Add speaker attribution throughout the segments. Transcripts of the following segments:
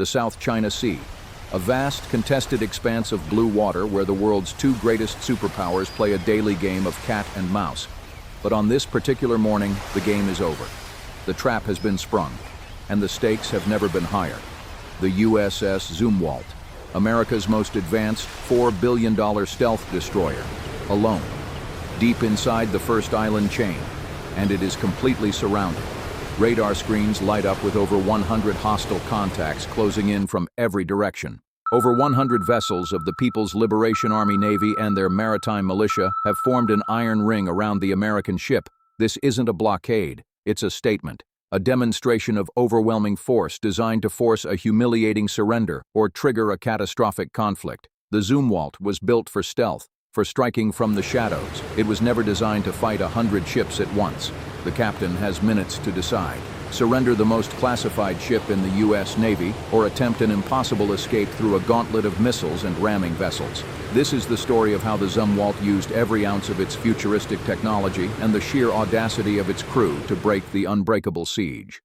Speaker 1: the South China Sea, a vast, contested expanse of blue water where the world's two greatest superpowers play a daily game of cat and mouse. But on this particular morning, the game is over. The trap has been sprung, and the stakes have never been higher. The USS Zumwalt, America's most advanced $4 billion stealth destroyer, alone, deep inside the first island chain, and it is completely surrounded. Radar screens light up with over 100 hostile contacts closing in from every direction. Over 100 vessels of the People's Liberation Army Navy and their maritime militia have formed an iron ring around the American ship. This isn't a blockade, it's a statement, a demonstration of overwhelming force designed to force a humiliating surrender or trigger a catastrophic conflict. The Zumwalt was built for stealth, for striking from the shadows. It was never designed to fight 100 ships at once. The captain has minutes to decide. Surrender the most classified ship in the U.S. Navy or attempt an impossible escape through a gauntlet of missiles and ramming vessels. This is the story of how the Zumwalt used every ounce of its futuristic technology and the sheer audacity of its crew to break the unbreakable siege.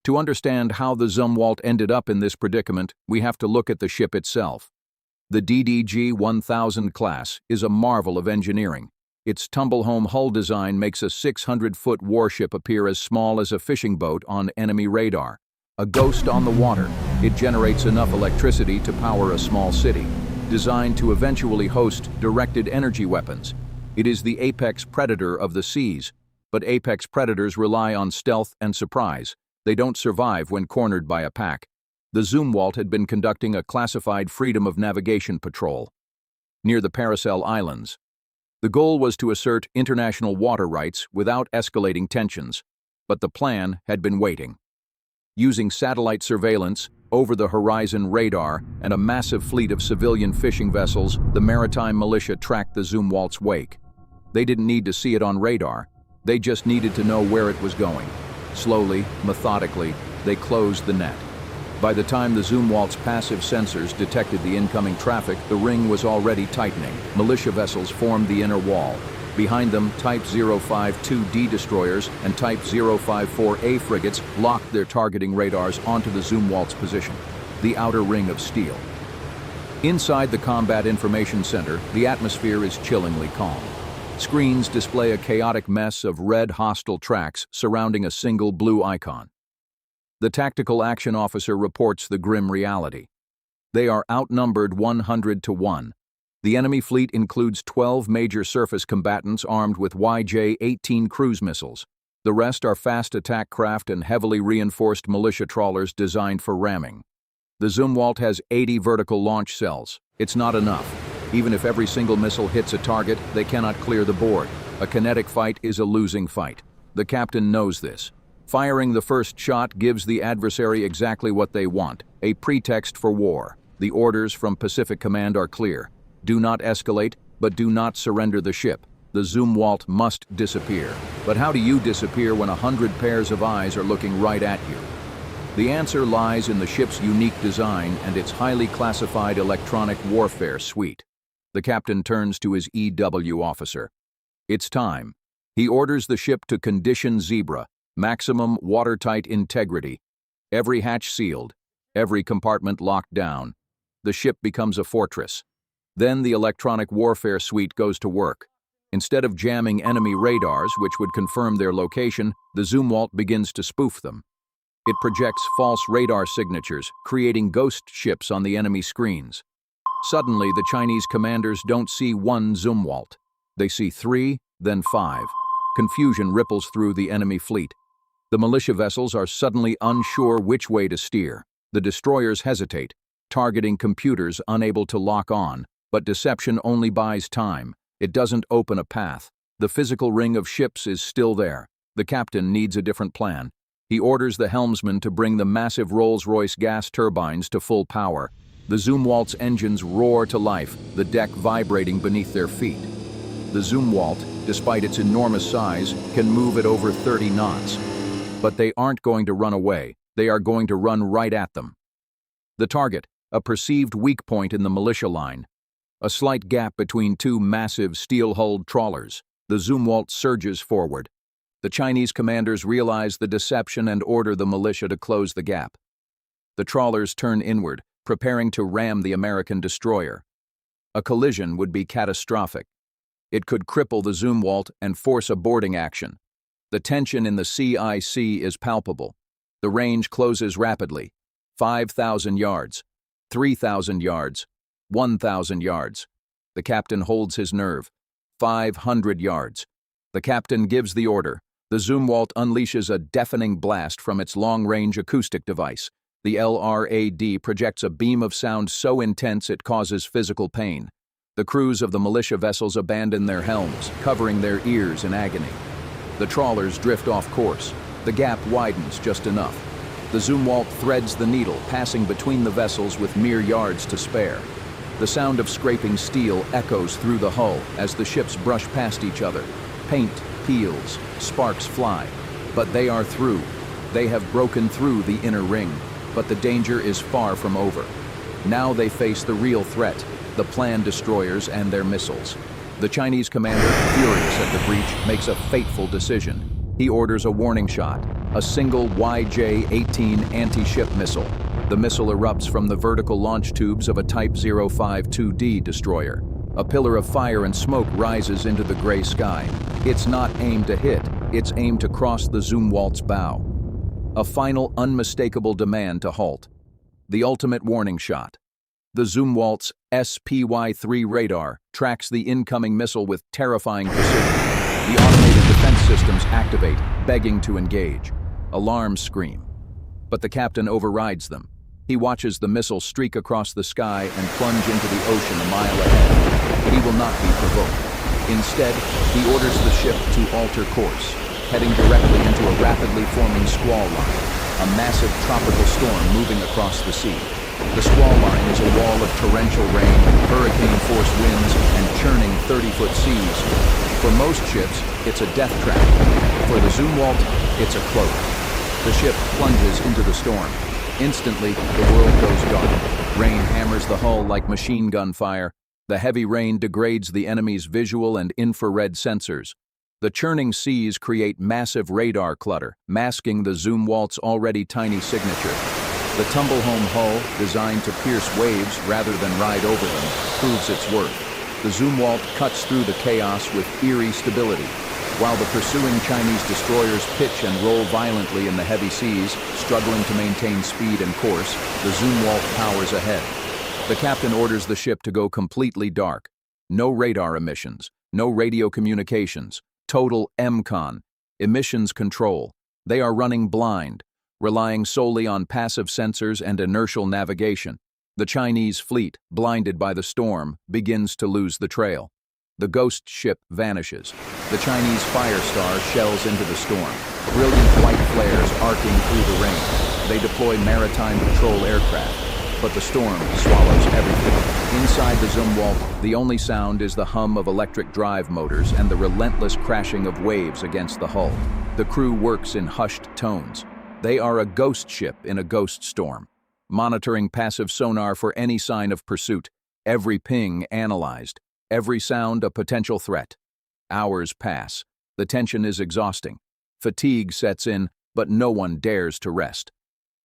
Speaker 1: To understand how the Zumwalt ended up in this predicament, we have to look at the ship itself. The DDG-1000 class is a marvel of engineering. Its tumble-home hull design makes a 600-foot warship appear as small as a fishing boat on enemy radar. A ghost on the water, it generates enough electricity to power a small city, designed to eventually host directed energy weapons. It is the apex predator of the seas, but apex predators rely on stealth and surprise. They don't survive when cornered by a pack. The Zumwalt had been conducting a classified freedom of navigation patrol near the Paracel Islands. The goal was to assert international water rights without escalating tensions, but the plan had been waiting. Using satellite surveillance, over-the-horizon radar, and a massive fleet of civilian fishing vessels, the maritime militia tracked the Zumwalt's wake. They didn't need to see it on radar, they just needed to know where it was going. Slowly, methodically, they closed the net. By the time the Zumwalt's passive sensors detected the incoming traffic, the ring was already tightening. Militia vessels formed the inner wall. Behind them, Type 052D destroyers and Type 054A frigates locked their targeting radars onto the Zumwalt's position, the outer ring of steel. Inside the Combat Information Center, the atmosphere is chillingly calm. Screens display a chaotic mess of red hostile tracks surrounding a single blue icon. The tactical action officer reports the grim reality. They are outnumbered 100 to 1. The enemy fleet includes 12 major surface combatants armed with YJ-18 cruise missiles. The rest are fast attack craft and heavily reinforced militia trawlers designed for ramming. The Zumwalt has 80 vertical launch cells. It's not enough. Even if every single missile hits a target, they cannot clear the board. A kinetic fight is a losing fight. The captain knows this. Firing the first shot gives the adversary exactly what they want, a pretext for war. The orders from Pacific Command are clear. Do not escalate, but do not surrender the ship. The Zumwalt must disappear. But how do you disappear when 100 pairs of eyes are looking right at you? The answer lies in the ship's unique design and its highly classified electronic warfare suite. The captain turns to his EW officer. It's time. He orders the ship to condition Zebra, maximum watertight integrity. Every hatch sealed, every compartment locked down. The ship becomes a fortress. Then the electronic warfare suite goes to work. Instead of jamming enemy radars, which would confirm their location, the Zumwalt begins to spoof them. It projects false radar signatures, creating ghost ships on the enemy screens. Suddenly, the Chinese commanders don't see one Zumwalt. They see 3, then 5. Confusion ripples through the enemy fleet. The militia vessels are suddenly unsure which way to steer. The destroyers hesitate, targeting computers unable to lock on. But deception only buys time. It doesn't open a path. The physical ring of ships is still there. The captain needs a different plan. He orders the helmsman to bring the massive Rolls-Royce gas turbines to full power. The Zumwalt's engines roar to life, the deck vibrating beneath their feet. The Zumwalt, despite its enormous size, can move at over 30 knots. But they aren't going to run away. They are going to run right at them. The target, a perceived weak point in the militia line. A slight gap between two massive steel-hulled trawlers. The Zumwalt surges forward. The Chinese commanders realize the deception and order the militia to close the gap. The trawlers turn inward, preparing to ram the American destroyer. A collision would be catastrophic. It could cripple the Zumwalt and force a boarding action. The tension in the CIC is palpable. The range closes rapidly. 5,000 yards, 3,000 yards, 1,000 yards. The captain holds his nerve. 500 yards. The captain gives the order. The Zumwalt unleashes a deafening blast from its long-range acoustic device. The LRAD projects a beam of sound so intense it causes physical pain. The crews of the militia vessels abandon their helms, covering their ears in agony. The trawlers drift off course. The gap widens just enough. The Zumwalt threads the needle, passing between the vessels with mere yards to spare. The sound of scraping steel echoes through the hull as the ships brush past each other. Paint peels, sparks fly. But they are through. They have broken through the inner ring. But the danger is far from over. Now they face the real threat, the planned destroyers and their missiles. The Chinese commander, furious at the breach, makes a fateful decision. He orders a warning shot, a single YJ-18 anti-ship missile. The missile erupts from the vertical launch tubes of a Type 052D destroyer. A pillar of fire and smoke rises into the gray sky. It's not aimed to hit, it's aimed to cross the Zumwalt's bow. A final, unmistakable demand to halt. The ultimate warning shot. The Zumwalt's SPY-3 radar tracks the incoming missile with terrifying precision. The automated defense systems activate, begging to engage. Alarms scream. But the captain overrides them. He watches the missile streak across the sky and plunge into the ocean a mile ahead. He will not be provoked. Instead, he orders the ship to alter course, heading directly into a rapidly forming squall line, a massive tropical storm moving across the sea. The squall line is a wall of torrential rain, hurricane-force winds, and churning 30-foot seas. For most ships, it's a death trap. For the Zumwalt, it's a cloak. The ship plunges into the storm. Instantly, the world goes dark. Rain hammers the hull like machine gun fire. The heavy rain degrades the enemy's visual and infrared sensors. The churning seas create massive radar clutter, masking the Zumwalt's already tiny signature. The tumble-home hull, designed to pierce waves rather than ride over them, proves its worth. The Zumwalt cuts through the chaos with eerie stability. While the pursuing Chinese destroyers pitch and roll violently in the heavy seas, struggling to maintain speed and course, the Zumwalt powers ahead. The captain orders the ship to go completely dark. No radar emissions, no radio communications. Total MCON, emissions control. They are running blind, relying solely on passive sensors and inertial navigation. The Chinese fleet, blinded by the storm, begins to lose the trail. The ghost ship vanishes. The Chinese Firestar shells into the storm, brilliant white flares arcing through the rain. They deploy maritime patrol aircraft, but the storm swallows everything. Inside the Zumwalt, the only sound is the hum of electric drive motors and the relentless crashing of waves against the hull. The crew works in hushed tones. They are a ghost ship in a ghost storm, monitoring passive sonar for any sign of pursuit, every ping analyzed, every sound a potential threat. Hours pass. The tension is exhausting. Fatigue sets in, but no one dares to rest.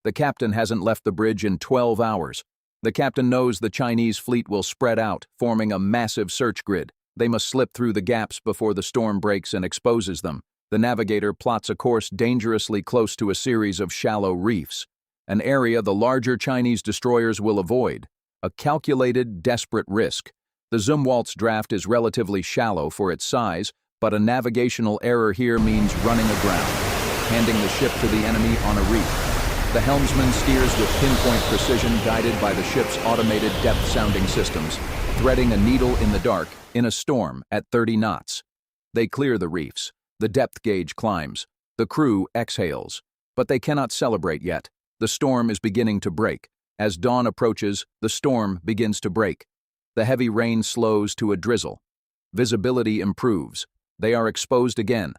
Speaker 1: The captain hasn't left the bridge in 12 hours. The captain knows the Chinese fleet will spread out, forming a massive search grid. They must slip through the gaps before the storm breaks and exposes them. The navigator plots a course dangerously close to a series of shallow reefs, an area the larger Chinese destroyers will avoid. A calculated, desperate risk. The Zumwalt's draft is relatively shallow for its size, but a navigational error here means running aground, handing the ship to the enemy on a reef. The helmsman steers with pinpoint precision, guided by the ship's automated depth-sounding systems, threading a needle in the dark in a storm at 30 knots. They clear the reefs. The depth gauge climbs. The crew exhales. But they cannot celebrate yet. The storm is beginning to break. As dawn approaches, the storm begins to break. The heavy rain slows to a drizzle. Visibility improves. They are exposed again.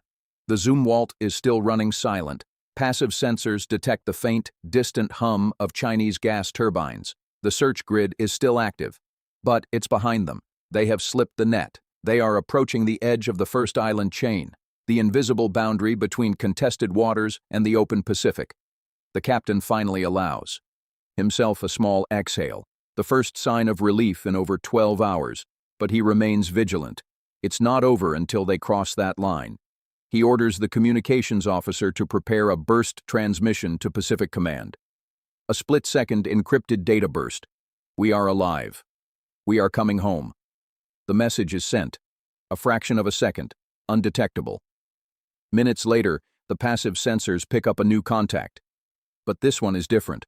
Speaker 1: The Zumwalt is still running silent. Passive sensors detect the faint, distant hum of Chinese gas turbines. The search grid is still active, but it's behind them. They have slipped the net. They are approaching the edge of the first island chain, the invisible boundary between contested waters and the open Pacific. The captain finally allows. himself a small exhale, the first sign of relief in over 12 hours, but he remains vigilant. It's not over until they cross that line. He orders the communications officer to prepare a burst transmission to Pacific Command. A split-second encrypted data burst. We are alive. We are coming home. The message is sent. A fraction of a second, undetectable. Minutes later, the passive sensors pick up a new contact. But this one is different.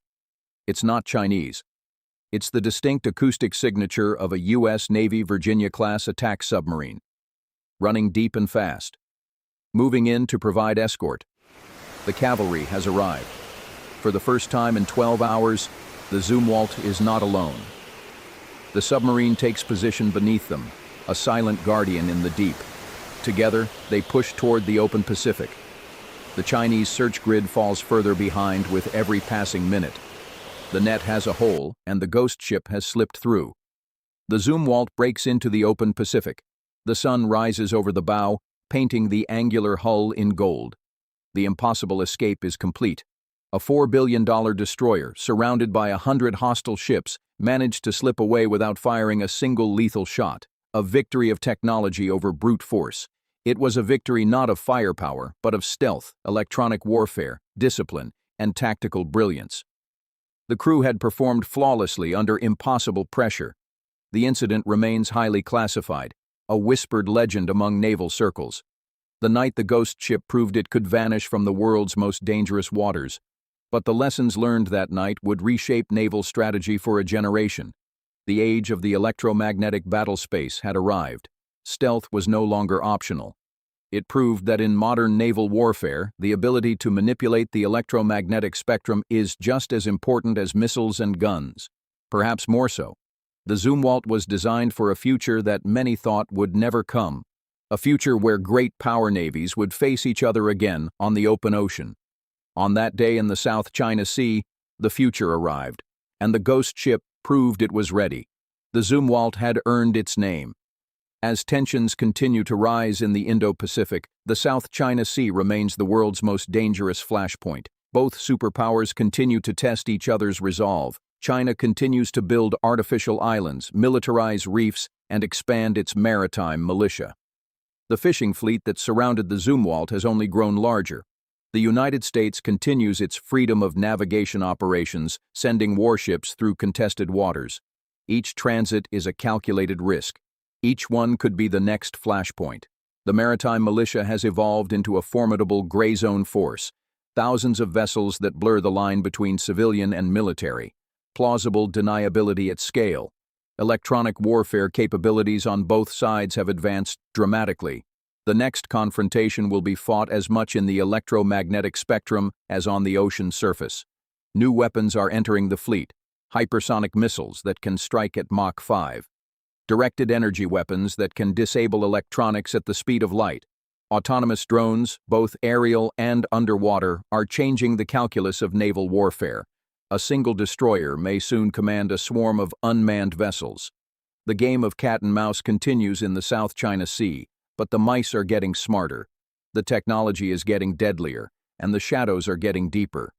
Speaker 1: It's not Chinese. It's the distinct acoustic signature of a U.S. Navy Virginia-class attack submarine. Running deep and fast. Moving in to provide escort. The cavalry has arrived. For the first time in 12 hours, the Zumwalt is not alone. The submarine takes position beneath them, a silent guardian in the deep. Together, they push toward the open Pacific. The Chinese search grid falls further behind with every passing minute. The net has a hole, and the ghost ship has slipped through. The Zumwalt breaks into the open Pacific. The sun rises over the bow, painting the angular hull in gold. The impossible escape is complete. A $4 billion destroyer, surrounded by 100 hostile ships, managed to slip away without firing a single lethal shot. A victory of technology over brute force. It was a victory not of firepower, but of stealth, electronic warfare, discipline, and tactical brilliance. The crew had performed flawlessly under impossible pressure. The incident remains highly classified, a whispered legend among naval circles. The night the ghost ship proved it could vanish from the world's most dangerous waters. But the lessons learned that night would reshape naval strategy for a generation. The age of the electromagnetic battlespace had arrived. Stealth was no longer optional. It proved that in modern naval warfare, the ability to manipulate the electromagnetic spectrum is just as important as missiles and guns. Perhaps more so. The Zumwalt was designed for a future that many thought would never come. A future where great power navies would face each other again on the open ocean. On that day in the South China Sea, the future arrived, and the ghost ship proved it was ready. The Zumwalt had earned its name. As tensions continue to rise in the Indo-Pacific, the South China Sea remains the world's most dangerous flashpoint. Both superpowers continue to test each other's resolve. China continues to build artificial islands, militarize reefs, and expand its maritime militia. The fishing fleet that surrounded the Zumwalt has only grown larger. The United States continues its freedom of navigation operations, sending warships through contested waters. Each transit is a calculated risk. Each one could be the next flashpoint. The maritime militia has evolved into a formidable gray zone force. Thousands of vessels that blur the line between civilian and military. Plausible deniability at scale. Electronic warfare capabilities on both sides have advanced dramatically. The next confrontation will be fought as much in the electromagnetic spectrum as on the ocean surface. New weapons are entering the fleet. Hypersonic missiles that can strike at Mach 5. Directed energy weapons that can disable electronics at the speed of light. Autonomous drones, both aerial and underwater, are changing the calculus of naval warfare. A single destroyer may soon command a swarm of unmanned vessels. The game of cat and mouse continues in the South China Sea, but the mice are getting smarter. The technology is getting deadlier, and the shadows are getting deeper.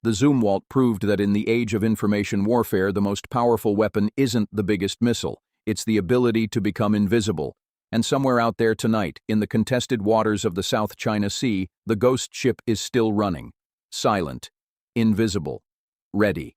Speaker 1: The Zumwalt proved that in the age of information warfare, the most powerful weapon isn't the biggest missile, it's the ability to become invisible. And somewhere out there tonight, in the contested waters of the South China Sea, the ghost ship is still running. Silent. Invisible. Ready.